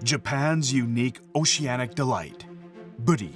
Japan's unique oceanic delight, Buri.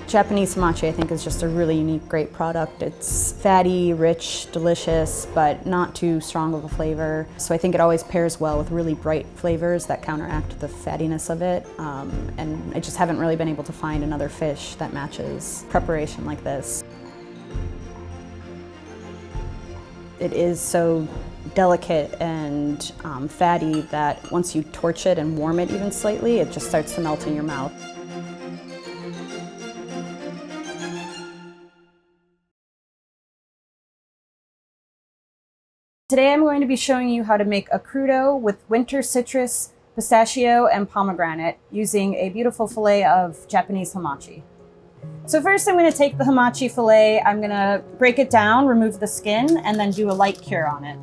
Japanese hamachi, I think, is just a really unique, great product. It's fatty, rich, delicious, but not too strong of a flavor. So I think it always pairs well with really bright flavors that counteract the fattiness of it. And I just haven't really been able to find another fish that matches preparation like this. It is so delicate and fatty that once you torch it and warm it even slightly, it just starts to melt in your mouth. Today I'm going to be showing you how to make a crudo with winter citrus, pistachio, and pomegranate using a beautiful fillet of Japanese hamachi. So first I'm going to take the hamachi fillet, I'm going to break it down, remove the skin, and then do a light cure on it.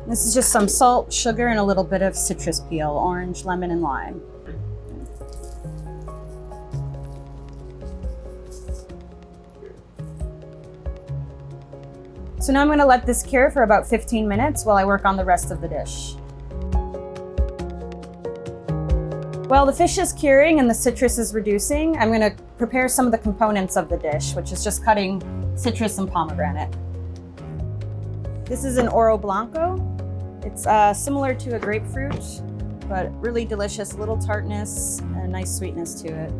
This is just some salt, sugar, and a little bit of citrus peel, orange, lemon, and lime. So now I'm going to let this cure for about 15 minutes while I work on the rest of the dish. While the fish is curing and the citrus is reducing, I'm going to prepare some of the components of the dish, which is just cutting citrus and pomegranate. This is an oro blanco. It's similar to a grapefruit, but really delicious, a little tartness and a nice sweetness to it.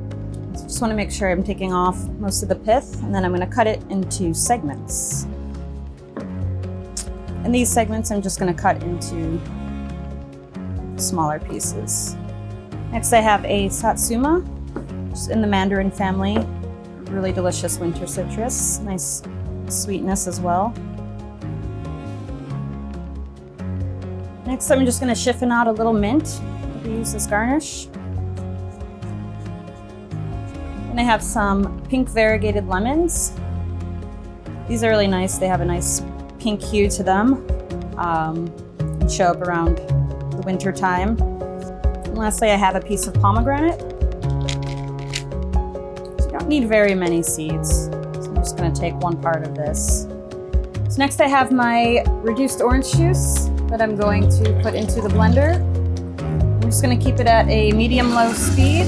So just want to make sure I'm taking off most of the pith, and then I'm going to cut it into segments. And these segments I'm just going to cut into smaller pieces. Next I have a satsuma, just in the mandarin family. Really delicious winter citrus, nice sweetness as well. Next I'm just going to chiffon out a little mint to use as garnish. And I have some pink variegated lemons. These are really nice, they have a nice pink hue to them and show up around the winter time. And lastly, I have a piece of pomegranate. So you don't need very many seeds. So I'm just going to take one part of this. So next I have my reduced orange juice that I'm going to put into the blender. I'm just going to keep it at a medium-low speed.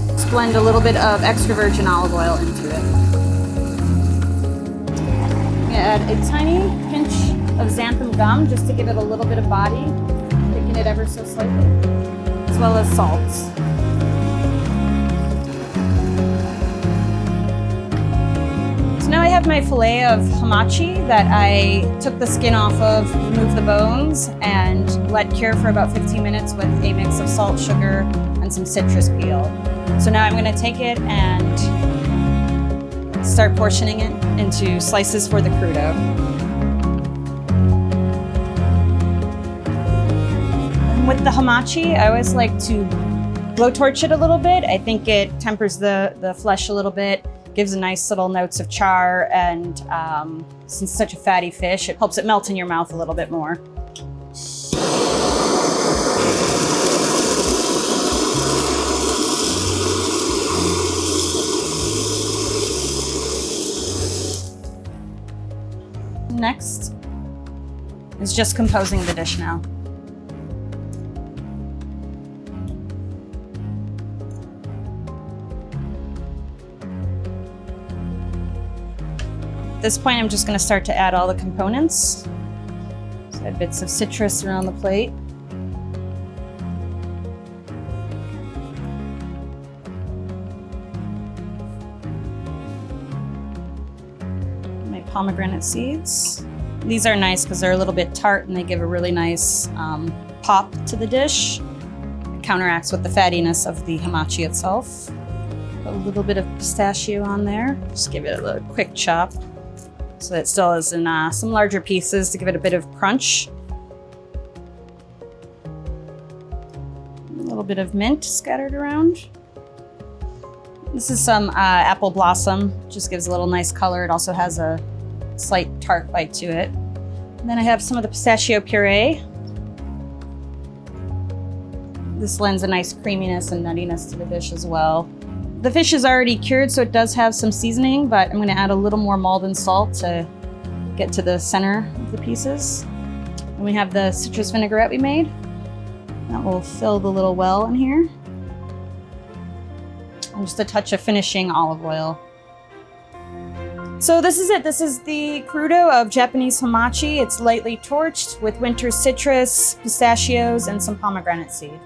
Just blend a little bit of extra virgin olive oil into it. Add a tiny pinch of xanthan gum just to give it a little bit of body, thicken it ever so slightly, as well as salt. So now I have my fillet of hamachi that I took the skin off of, removed the bones, and let cure for about 15 minutes with a mix of salt, sugar, and some citrus peel. So now I'm going to take it and start portioning it into slices for the crudo. And with the hamachi, I always like to blowtorch it a little bit. I think it tempers the flesh a little bit, gives a nice little notes of char, and since it's such a fatty fish, it helps it melt in your mouth a little bit more. Next is just composing the dish now. At this point, I'm just going to start to add all the components. So I have bits of citrus around the plate. pomegranate seeds. These are nice because they're a little bit tart and they give a really nice pop to the dish. It counteracts with the fattiness of the hamachi itself. A little bit of pistachio on there. Just give it a little quick chop so that it still is in some larger pieces to give it a bit of crunch. A little bit of mint scattered around. This is some apple blossom, just gives a little nice color. It also has a slight tart bite to it. And then I have some of the pistachio puree. This lends a nice creaminess and nuttiness to the dish as well. The fish is already cured, so it does have some seasoning, but I'm gonna add a little more Malden salt to get to the center of the pieces. And we have the citrus vinaigrette we made. That will fill the little well in here. And just a touch of finishing olive oil. So this is it. This is the crudo of Japanese hamachi. It's lightly torched with winter citrus, pistachios, and some pomegranate seed.